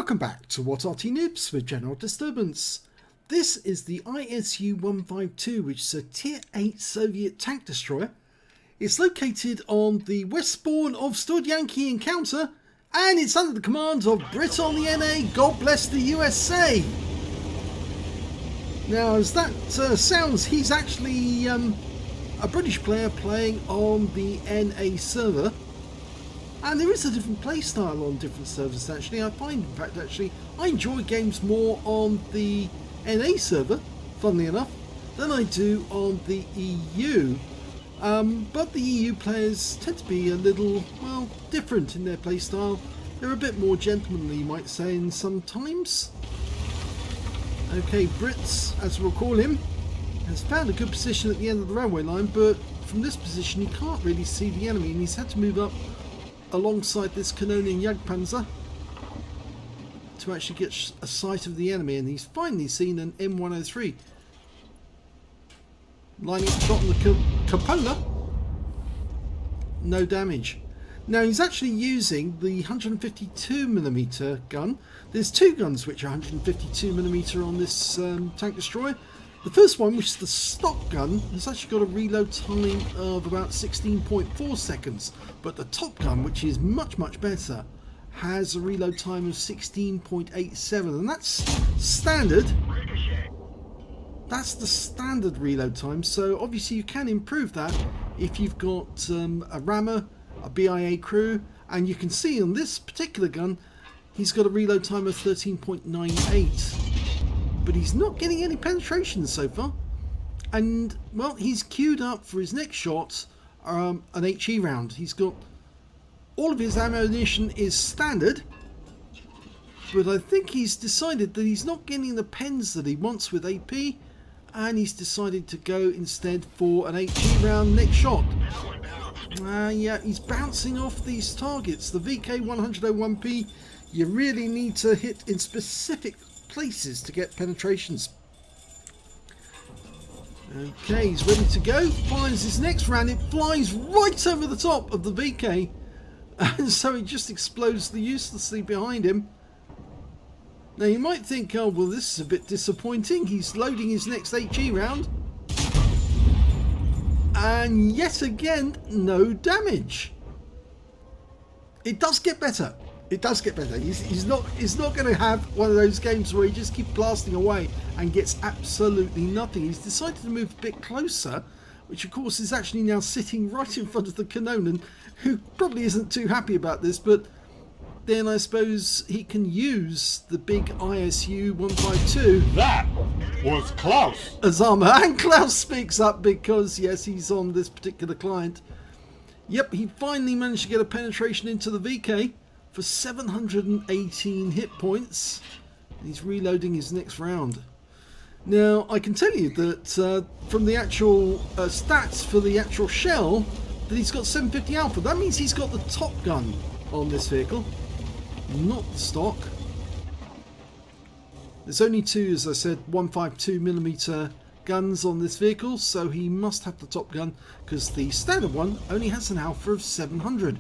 Welcome back to What Arty Noobs with General Disturbance. This is the ISU-152, which is a Tier 8 Soviet tank destroyer. It's located on the west spawn of Studzianki Encounter, and it's under the command of Brit on the NA, God bless the USA. Now, as that sounds, he's actually a British player playing on the NA server. And there is a different playstyle on different servers actually. I find, in fact, actually, I enjoy games more on the NA server, funnily enough, than I do on the EU. But the EU players tend to be a little, well, different in their playstyle. They're a bit more gentlemanly, you might say, in some times. Okay, Brits, as we'll call him, has found a good position at the end of the railway line, but from this position he can't really see the enemy, and he's had to move up alongside this Canonian Jagdpanzer to actually get a sight of the enemy, and he's finally seen an M103 lining up shot on the cupola. No damage. Now he's actually using the 152mm gun. There's two guns which are 152mm on this tank destroyer. The first one, which is the stock gun, has actually got a reload time of about 16.4 seconds. But the top gun, which is much better, has a reload time of 16.87, and that's standard. That's the standard reload time, so obviously you can improve that if you've got a rammer, a BIA crew, and you can see on this particular gun, he's got a reload time of 13.98. But he's not getting any penetration so far, and well, he's queued up for his next shot, an HE round. He's got all of his ammunition is standard, but I think he's decided that he's not getting the pens that he wants with AP, and he's decided to go instead for an HE round next shot. Yeah, he's bouncing off these targets. The VK101P, you really need to hit in specific places to get penetrations. Okay, he's ready to go. Fires his next round. It flies right over the top of the VK, and so it just explodes uselessly behind him. Now you might think, oh well, this is a bit disappointing. He's loading his next HE round, and yet again, no damage. It does get better. It does get better. He's not going to have one of those games where he just keeps blasting away and gets absolutely nothing. He's decided to move a bit closer, which of course is actually now sitting right in front of the Canonian, who probably isn't too happy about this, but then I suppose he can use the big ISU-152. That was Klaus! As armor. And Klaus speaks up because, yes, he's on this particular client. Yep, he finally managed to get a penetration into the VK for 718 hit points. He's reloading his next round. Now I can tell you that from the actual stats for the actual shell, that he's got 750 alpha. That means he's got the top gun on this vehicle, not the stock. There's only two, as I said, 152mm guns on this vehicle, so he must have the top gun because the standard one only has an alpha of 700.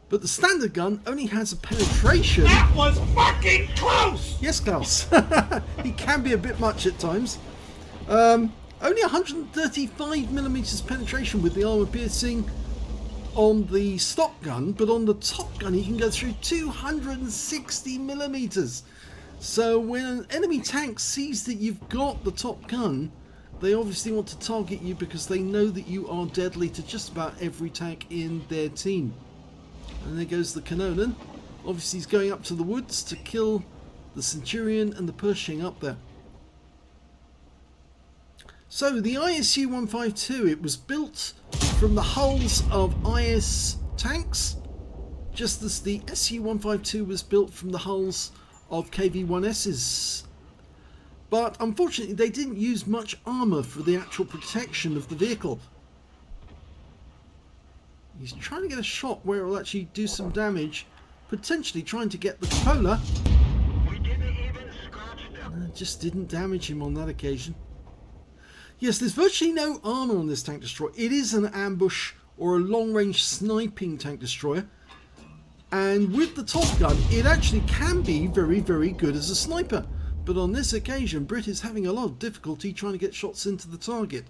But the standard gun only has a penetration. That was fucking close! Yes, Klaus. He can be a bit much at times. Only 135mm penetration with the armor piercing on the stock gun, but on the top gun he can go through 260mm. So when an enemy tank sees that you've got the top gun, they obviously want to target you because they know that you are deadly to just about every tank in their team. And there goes the Canonian. Obviously he's going up to the woods to kill the Centurion and the Pershing up there. So the ISU-152, it was built from the hulls of IS tanks, just as the SU-152 was built from the hulls of KV-1Ss. But unfortunately they didn't use much armour for the actual protection of the vehicle. He's trying to get a shot where it will actually do some damage, potentially trying to get the cupola. We didn't even scratch them. Just didn't damage him on that occasion. Yes, there's virtually no armour on this tank destroyer. It is an ambush or a long-range sniping tank destroyer. And with the top gun, it actually can be very, very good as a sniper. But on this occasion, Brit is having a lot of difficulty trying to get shots into the target.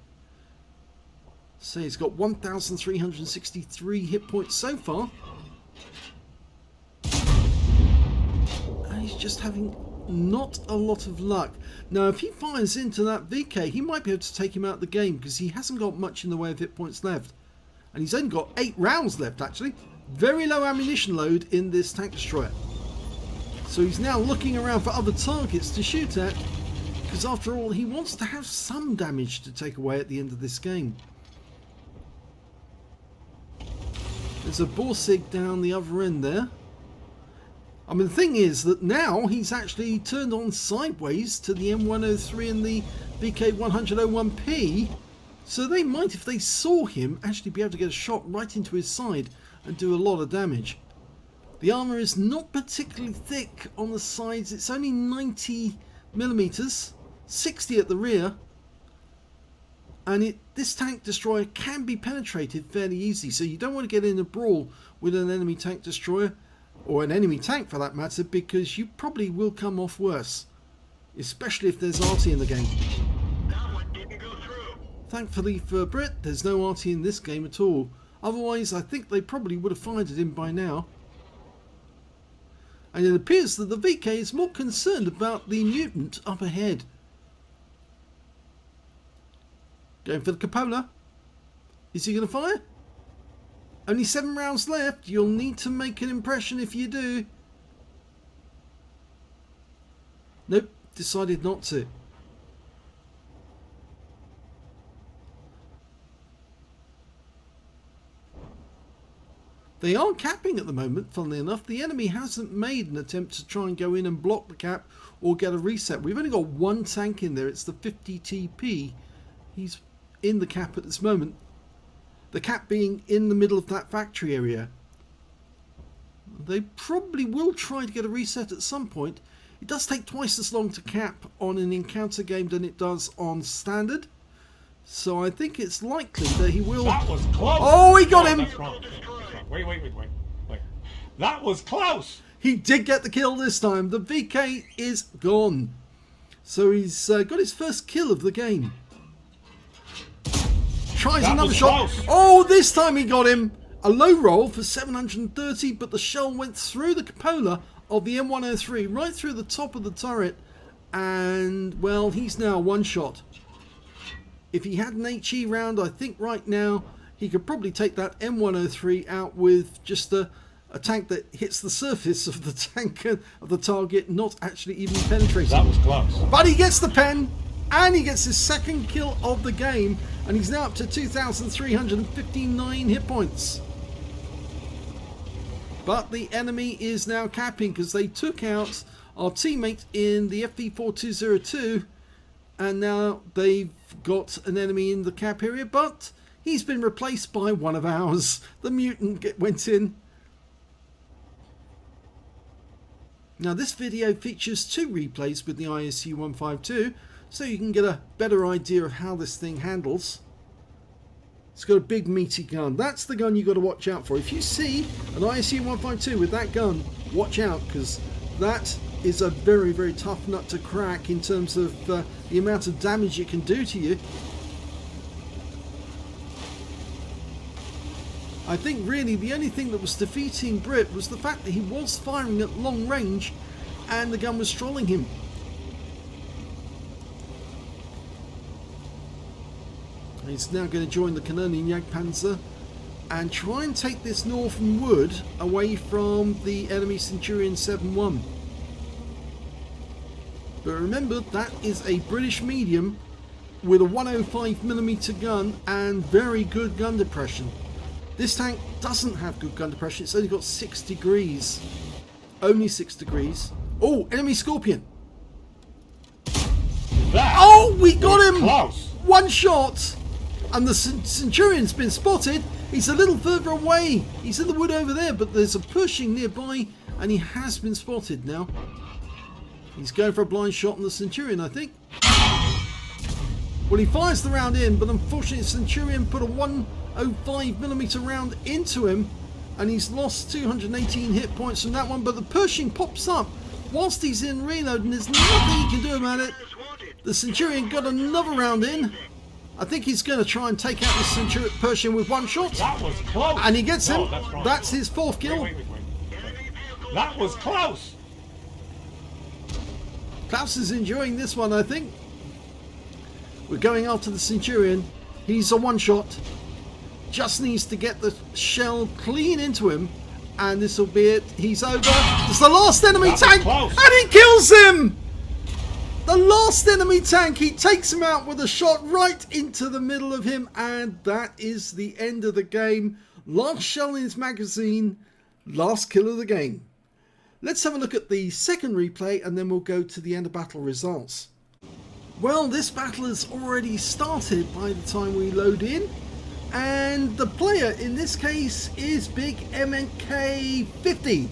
So he's got 1,363 hit points so far. And he's just having not a lot of luck. Now, if he fires into that VK, he might be able to take him out of the game because he hasn't got much in the way of hit points left. And he's only got 8 rounds left, actually. Very low ammunition load in this tank destroyer. So he's now looking around for other targets to shoot at, because after all, he wants to have some damage to take away at the end of this game. There's a Borsig down the other end there. I mean, the thing is that now he's actually turned on sideways to the M103 and the VK101P, so they might, if they saw him, actually be able to get a shot right into his side and do a lot of damage. The armour is not particularly thick on the sides, it's only 90mm, 60 at the rear, and this tank destroyer can be penetrated fairly easily, so you don't want to get in a brawl with an enemy tank destroyer, or an enemy tank for that matter, because you probably will come off worse, especially if there's Arty in the game. That one didn't go through. Thankfully for Brit, there's no Arty in this game at all. Otherwise, I think they probably would have fired at him by now. And it appears that the VK is more concerned about the mutant up ahead. Going for the cupola. Is he going to fire? Only 7 rounds left. You'll need to make an impression if you do. Nope, decided not to. They are capping at the moment, funnily enough. The enemy hasn't made an attempt to try and go in and block the cap or get a reset. We've only got one tank in there. It's the 50TP. He's in the cap at this moment. The cap being in the middle of that factory area. They probably will try to get a reset at some point. It does take twice as long to cap on an encounter game than it does on standard. So I think it's likely that he will... That was close. Oh, he got him! That's wrong. Wait. That was close. He did get the kill this time. The VK is gone. So he's got his first kill of the game. Tries That another was shot. close. Oh, this time he got him. A low roll for 730, but the shell went through the cupola of the M103, right through the top of the turret. And, well, he's now one shot. If he had an HE round, I think right now he could probably take that M103 out with just a tank that hits the surface of the tank of the target, not actually even penetrating. That was close. But he gets the pen, and he gets his second kill of the game, and he's now up to 2,359 hit points. But the enemy is now capping because they took out our teammate in the FV4202, and now they've got an enemy in the cap area, but he's been replaced by one of ours. The mutant went in. Now this video features 2 replays with the ISU-152, so you can get a better idea of how this thing handles. It's got a big meaty gun. That's the gun you've got to watch out for. If you see an ISU-152 with that gun, watch out, because that is a very, very tough nut to crack in terms of the amount of damage it can do to you. I think really the only thing that was defeating Brit was the fact that he was firing at long range and the gun was strolling him. He's now going to join the Canadian Jagdpanzer and try and take this northern wood away from the enemy Centurion 7-1. But remember, that is a British medium with a 105mm gun and very good gun depression. This tank doesn't have good gun depression. It's only got 6 degrees. Only 6 degrees. Oh, enemy Scorpion. Oh, we got him! Close. One shot! And the Centurion's been spotted. He's a little further away. He's in the wood over there, but there's a pushing nearby, and he has been spotted now. He's going for a blind shot on the Centurion, I think. Well, he fires the round in, but unfortunately the Centurion put a 105mm round into him, and he's lost 218 hit points from that one, but the Pershing pops up whilst he's in reload, and there's nothing he can do about it. The Centurion got another round in. I think he's going to try and take out the Pershing with one shot. That was close. And he gets him. No, that's wrong. That's his fourth kill. Wait. That was close. Klaus is enjoying this one, I think. We're going after the Centurion. He's a one shot. Just needs to get the shell clean into him. And this will be it. He's over. It's the last enemy tank. Close. And he kills him. The last enemy tank. He takes him out with a shot right into the middle of him. And that is the end of the game. Last shell in his magazine. Last kill of the game. Let's have a look at the second replay and then we'll go to the end of battle results. Well, this battle has already started by the time we load in. And the player in this case is Big MK50.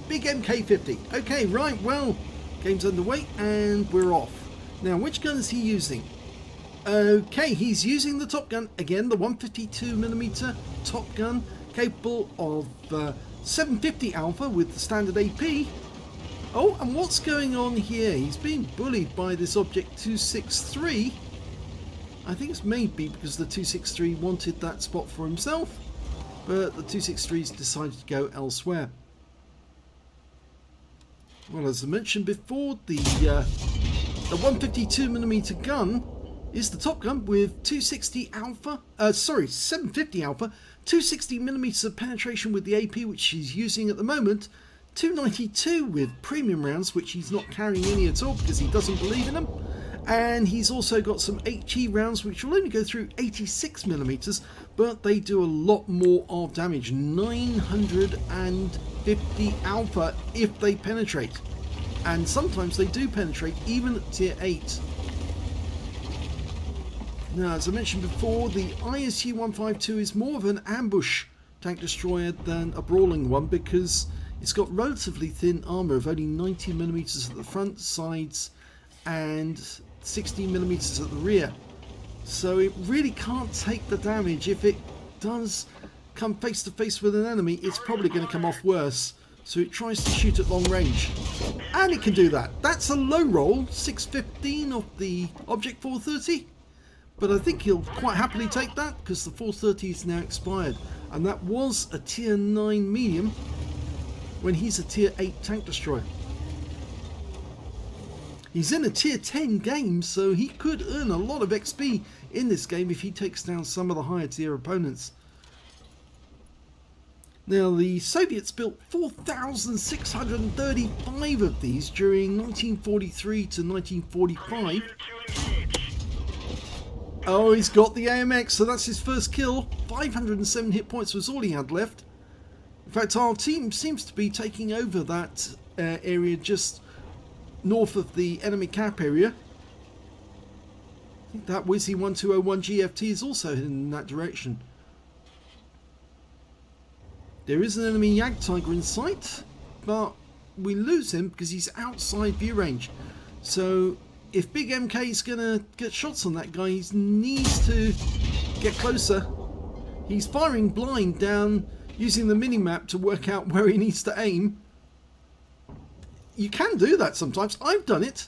Big MK50. Okay, right, well, game's underway and we're off. Now, which gun is he using? Okay, he's using the Top Gun. Again, the 152mm Top Gun, capable of 750 alpha with the standard AP. Oh, and what's going on here? He's being bullied by this Object 263. I think it's maybe because the 263 wanted that spot for himself, but the 263's decided to go elsewhere. Well, as I mentioned before, the 152mm gun is the Top Gun with 750 alpha, 260mm of penetration with the AP, which he's using at the moment, 292 with premium rounds, which he's not carrying any at all because he doesn't believe in them. And he's also got some HE rounds which will only go through 86mm, but they do a lot more of damage, 950 alpha if they penetrate. And sometimes they do penetrate even at tier 8. Now, as I mentioned before, the ISU-152 is more of an ambush tank destroyer than a brawling one because it's got relatively thin armour of only 90mm at the front, sides, and 60mm at the rear. So it really can't take the damage. If it does come face to face with an enemy, it's probably going to come off worse. So it tries to shoot at long range. And it can do that. That's a low roll, 615 off the Object 430. But I think he'll quite happily take that because the 430 is now expired. And that was a tier 9 medium when he's a tier 8 tank destroyer. He's in a tier 10 game, so he could earn a lot of XP in this game if he takes down some of the higher tier opponents. Now, the Soviets built 4,635 of these during 1943 to 1945. Oh, he's got the AMX, so that's his first kill. 507 hit points was all he had left. In fact, our team seems to be taking over that area just north of the enemy cap area. I think that ISU-152 GFT is also heading in that direction. There is an enemy Jagdtiger in sight, but we lose him because he's outside view range. So if Big MK is going to get shots on that guy, he needs to get closer. He's firing blind down, using the mini-map to work out where he needs to aim. You can do that sometimes. I've done it.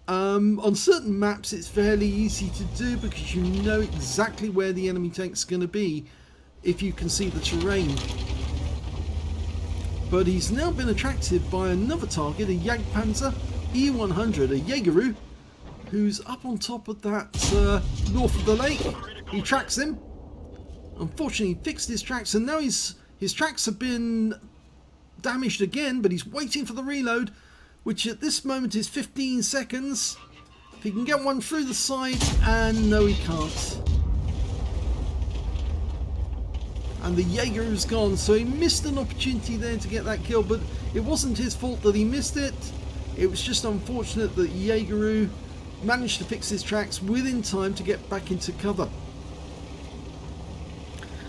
On certain maps it's fairly easy to do because you know exactly where the enemy tank's going to be if you can see the terrain. But he's now been attracted by another target, a Jagdpanzer E100, a Jägeru, who's up on top of that north of the lake. He tracks him. Unfortunately, he fixed his tracks, and now his tracks have been damaged again, but he's waiting for the reload, which at this moment is 15 seconds. If he can get one through the side, and no, he can't. And the Jaeger is gone, so he missed an opportunity there to get that kill, but it wasn't his fault that he missed it. It was just unfortunate that Jaegeru managed to fix his tracks within time to get back into cover.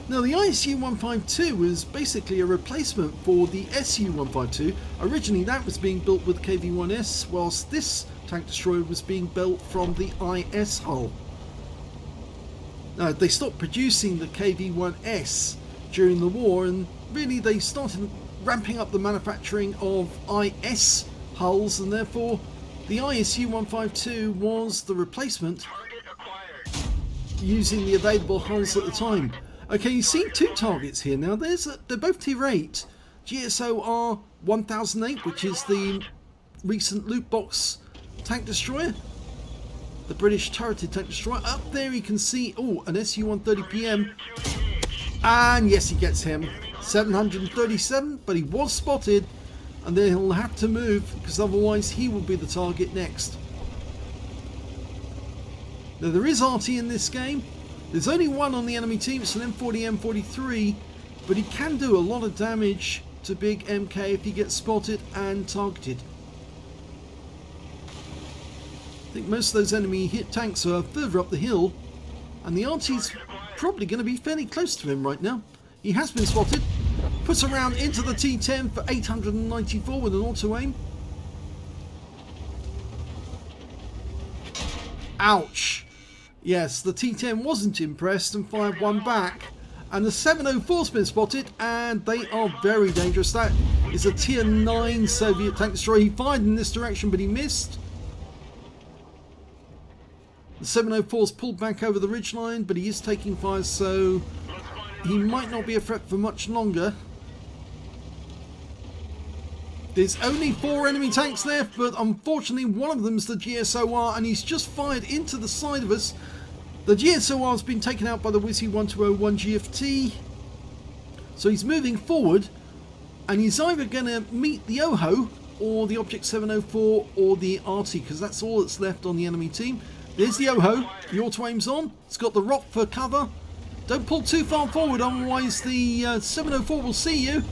Now, the ISU-152 was basically a replacement for the SU-152. Originally that was being built with KV-1S, whilst this tank destroyer was being built from the IS hull. They stopped producing the KV-1S during the war, and really they started ramping up the manufacturing of IS hulls, and therefore the ISU-152 was the replacement Target acquired. using the available hulls at the time. Okay, you see two targets here now. They're both tier 8. GSOR 1008, which is the recent loot box tank destroyer. The British turreted tank destroyer. Up there you can see, oh, an SU-130PM. And yes, he gets him. 737, but he was spotted. And then he'll have to move, because otherwise he will be the target next. Now there is Arty in this game. There's only one on the enemy team. It's an M40, M43. But he can do a lot of damage to big MK if he gets spotted and targeted. I think most of those enemy hit tanks are further up the hill, and the Arty's probably going to be fairly close to him right now. He has been spotted. Puts a round into the T10 for 894 with an auto aim. Ouch. Yes, the T10 wasn't impressed and fired one back. And the 704's been spotted, and they are very dangerous. That is a tier 9 Soviet tank destroyer. He fired in this direction, but he missed. The 704's pulled back over the ridgeline, but he is taking fire, so he might not be a threat for much longer. There's only 4 enemy tanks left, but unfortunately one of them is the GSOR, and he's just fired into the side of us. The GSOR has been taken out by the WC-1201 GFT, so he's moving forward, and he's either going to meet the OHO, or the Object 704, or the Arty, because that's all that's left on the enemy team. There's the OHO, the auto aim's on, it's got the rock for cover. Don't pull too far forward, otherwise the 704 will see you.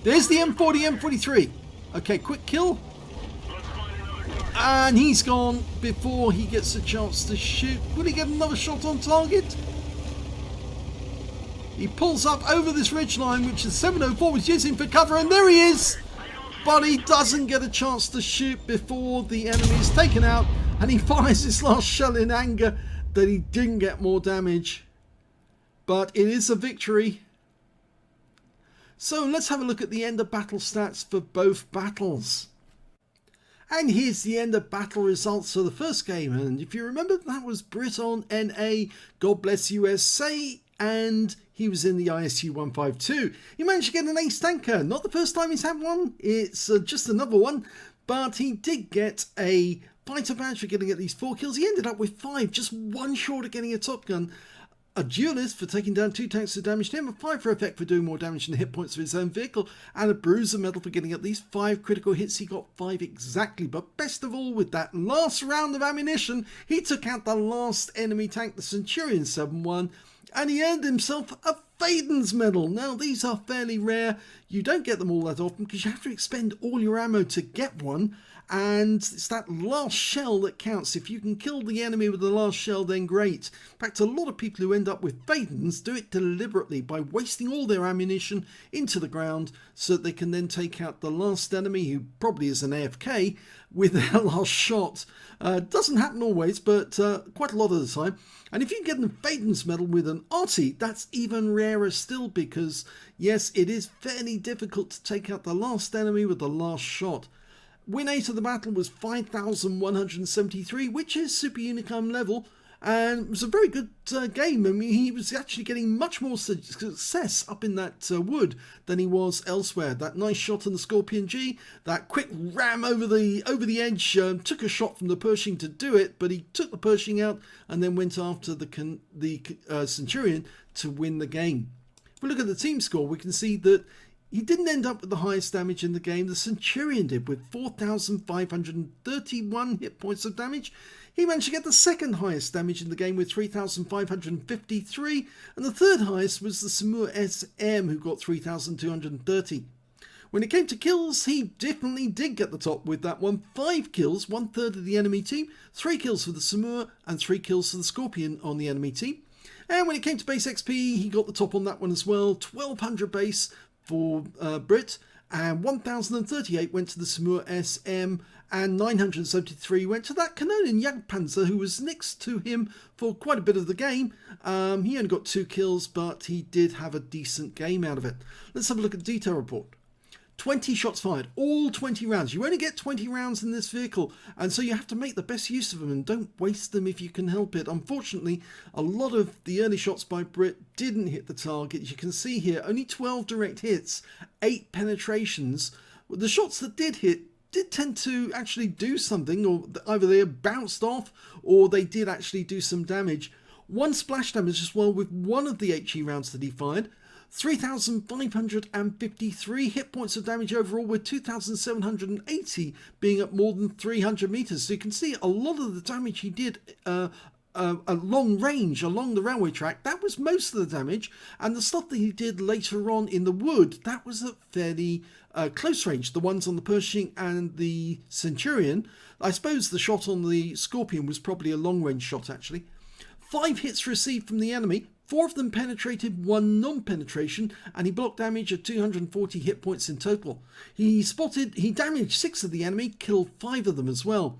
There's the M40, M43. Okay, quick kill. And he's gone before he gets a chance to shoot. Will he get another shot on target? He pulls up over this ridgeline, which the 704 was using for cover, and there he is! But he doesn't get a chance to shoot before the enemy is taken out, and he fires his last shell in anger that he didn't get more damage. But it is a victory. So let's have a look at the end of battle stats for both battles. And here's the end of battle results for the first game. And if you remember, that was Brit on NA, God bless USA, and he was in the ISU-152. He managed to get an ace tanker. Not the first time he's had one, it's just another one. But he did get a fighter badge for getting at least 4 kills. He ended up with 5, just one short of getting a Top Gun. A duelist for taking down 2 tanks to damage him, a 5 for effect for doing more damage than the hit points of his own vehicle, and a bruiser medal for getting at least 5 critical hits. He got 5 exactly, but best of all, with that last round of ammunition, he took out the last enemy tank, the Centurion 7-1, and he earned himself a Faden's medal. Now, these are fairly rare. You don't get them all that often because you have to expend all your ammo to get one. And it's that last shell that counts. If you can kill the enemy with the last shell, then great. In fact, a lot of people who end up with Fadens do it deliberately by wasting all their ammunition into the ground so that they can then take out the last enemy, who probably is an AFK, with their last shot. Doesn't happen always, but quite a lot of the time. And if you get an Fadens medal with an Arty, that's even rarer still, because yes, it is fairly difficult to take out the last enemy with the last shot. Win 8 of the battle was 5,173, which is Super Unicum level, and it was a very good game. I mean, he was actually getting much more success up in that wood than he was elsewhere. That nice shot on the Scorpion G, that quick ram over the edge, took a shot from the Pershing to do it, but he took the Pershing out and then went after the Centurion to win the game. If we look at the team score, we can see that he didn't end up with the highest damage in the game. The Centurion did, with 4,531 hit points of damage. He managed to get the second highest damage in the game with 3,553. And the third highest was the Samur SM, who got 3,230. When it came to kills, he definitely did get the top with that one. 5 kills, 1/3 of the enemy team. 3 kills for the Samur and 3 kills for the Scorpion on the enemy team. And when it came to base XP, he got the top on that one as well. 1,200 base for Brit, and 1,038 went to the Samur SM, and 973 went to that Canonian Jagdpanzer, who was next to him for quite a bit of the game. He only got 2 kills, but he did have a decent game out of it. Let's have a look at the detail report. 20 shots fired, all 20 rounds. You only get 20 rounds in this vehicle, and so you have to make the best use of them and don't waste them if you can help it. Unfortunately, a lot of the early shots by Brit didn't hit the target. As you can see here, only 12 direct hits, 8 penetrations. The shots that did hit did tend to actually do something, or either they bounced off or they did actually do some damage. 1 splash damage as well with one of the HE rounds that he fired. 3,553 hit points of damage overall, with 2,780 being at more than 300 meters. So you can see a lot of the damage he did a long range along the railway track. That was most of the damage, and the stuff that he did later on in the wood, that was at fairly close range. The ones on the Pershing and the Centurion. I suppose the shot on the Scorpion was probably a long range shot actually. 5 hits received from the enemy. 4 of them penetrated, 1 non-penetration, and he blocked damage of 240 hit points in total. He damaged 6 of the enemy, killed 5 of them as well.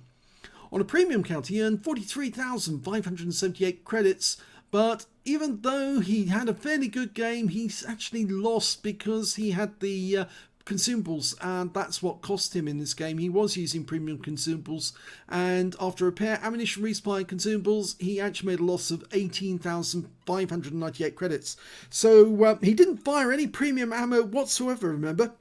On a premium count, he earned 43,578 credits, but even though he had a fairly good game, he's actually lost because he had the consumables, and that's what cost him in this game. He was using premium consumables, and after repair, ammunition, resupply and consumables, he actually made a loss of 18,598 credits. So he didn't fire any premium ammo whatsoever, remember.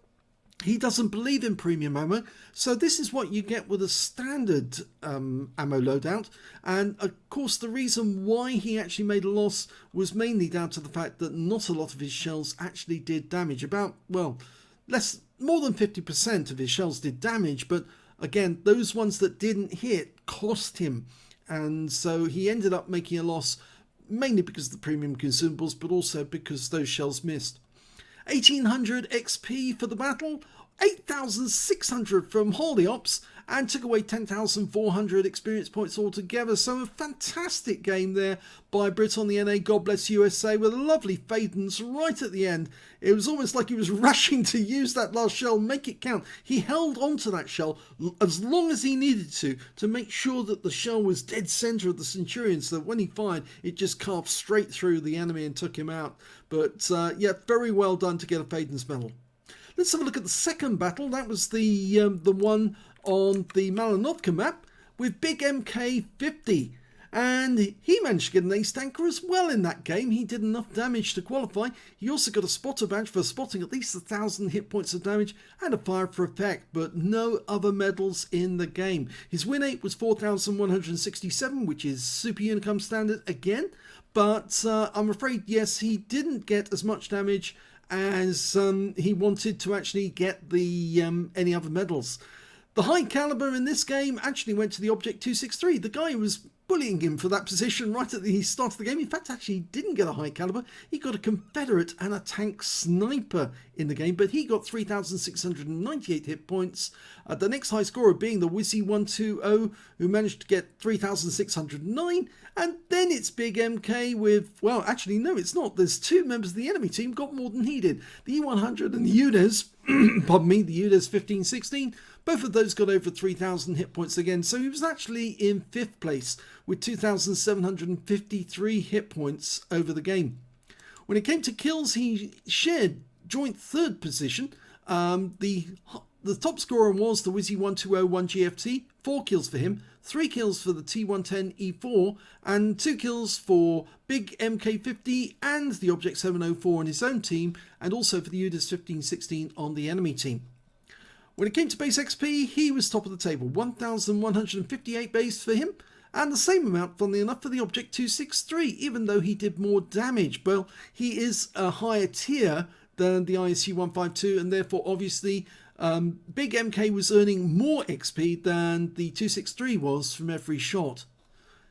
He doesn't believe in premium ammo, so this is what you get with a standard ammo loadout. And of course the reason why he actually made a loss was mainly down to the fact that not a lot of his shells actually did damage. About, well, more than 50% of his shells did damage, but again, those ones that didn't hit cost him, and so he ended up making a loss mainly because of the premium consumables, but also because those shells missed. 1,800 XP for the battle, 8,600 from Holy Ops, and took away 10,400 experience points altogether. So a fantastic game there by Brit on the NA, God bless USA, with a lovely fadence right at the end. It was almost like he was rushing to use that last shell, make it count. He held onto that shell as long as he needed to make sure that the shell was dead center of the Centurion, so that when he fired, it just carved straight through the enemy and took him out. But yeah, very well done to get a Fadens medal. Let's have a look at the second battle. That was the one on the Malinovka map with Big MK50. And he managed to get an ace tanker as well in that game. He did enough damage to qualify. He also got a spotter badge for spotting at least 1,000 hit points of damage and a fire for effect, but no other medals in the game. His win rate was 4,167, which is Super Unicum standard again. But I'm afraid, yes, he didn't get as much damage as he wanted to actually get the any other medals. The high caliber in this game actually went to the Object 263. The guy was bullying him for that position right at the start of the game. In fact, actually he didn't get a high caliber. He got a Confederate and a tank sniper in the game, but he got 3,698 hit points. The next high scorer being the ISU-152, who managed to get 3,609. And then it's Big MK with, well, actually, no, it's not. There's 2 members of the enemy team got more than he did. The E100 and the UDES, pardon me, the UDES 1516, both of those got over 3,000 hit points again. So he was actually in 5th place with 2,753 hit points over the game. When it came to kills, he shared joint 3rd position. The top scorer was the Wizzy-120 1GFT, 4 kills for him, 3 kills for the T110E4, and 2 kills for Big MK50 and the Object 704 on his own team, and also for the UDES 1516 on the enemy team. When it came to base XP, he was top of the table, 1,158 base for him, and the same amount, funnily enough, for the Object 263, even though he did more damage. Well, he is a higher tier than the ISU-152, and therefore, obviously, Big MK was earning more XP than the 263 was from every shot.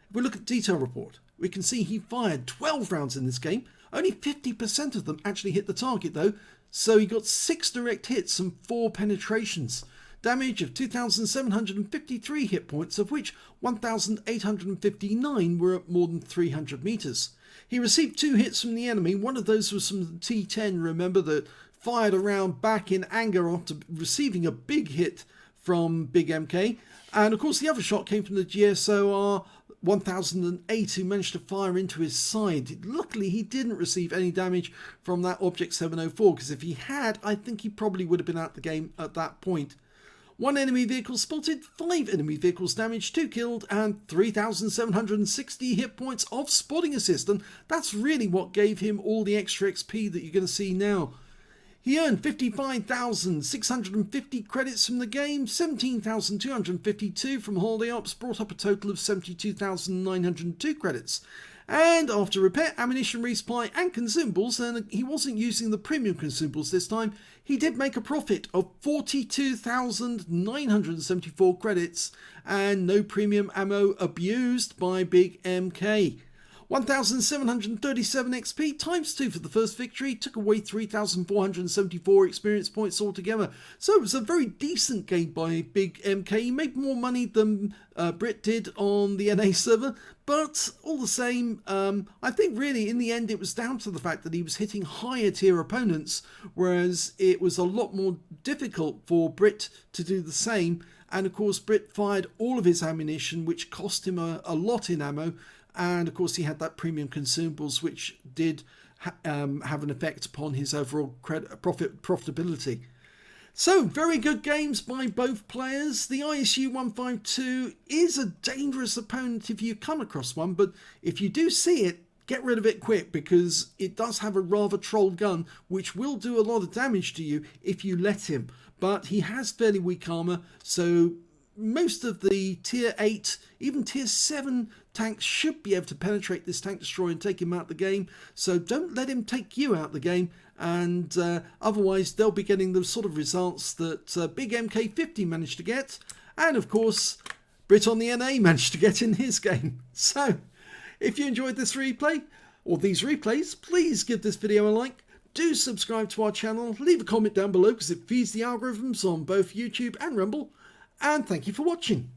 If we look at the detail report, we can see he fired 12 rounds in this game. Only 50% of them actually hit the target though, so he got 6 direct hits and 4 penetrations. Damage of 2,753 hit points, of which 1,859 were at more than 300 meters. He received 2 hits from the enemy. One of those was from the T10, remember, that fired a round back in anger after receiving a big hit from Big MK. And of course the other shot came from the GSOR 1008, who managed to fire into his side. Luckily he didn't receive any damage from that Object 704, because if he had, I think he probably would have been out the game at that point. 1 enemy vehicle spotted, 5 enemy vehicles damaged, 2 killed, and 3,760 hit points of spotting assist, and that's really what gave him all the extra XP that you're going to see now. He earned 55,650 credits from the game, 17,252 from Holiday Ops, brought up a total of 72,902 credits. And after repair, ammunition resupply and consumables, and he wasn't using the premium consumables this time, he did make a profit of 42,974 credits and no premium ammo abused by Big MK. 1,737 XP times 2 for the first victory, took away 3,474 experience points altogether. So it was a very decent game by Big MK. He made more money than Brit did on the NA server, but all the same, I think really in the end it was down to the fact that he was hitting higher tier opponents, whereas it was a lot more difficult for Brit to do the same. And of course Brit fired all of his ammunition, which cost him a lot in ammo. And of course he had that premium consumables, which did have an effect upon his overall profitability. So very good games by both players. The ISU-152 is a dangerous opponent if you come across one, but if you do see it, get rid of it quick, because it does have a rather troll gun which will do a lot of damage to you if you let him. But he has fairly weak armor, so most of the tier 8, even tier 7 tanks should be able to penetrate this tank destroyer and take him out the game. So don't let him take you out the game, and otherwise they'll be getting the sort of results that Big MK50 managed to get, and of course Brit on the NA managed to get in his game. So if you enjoyed this replay, or these replays, please give this video a like. Do subscribe to our channel, leave a comment down below because it feeds the algorithms on both YouTube and Rumble. And thank you for watching.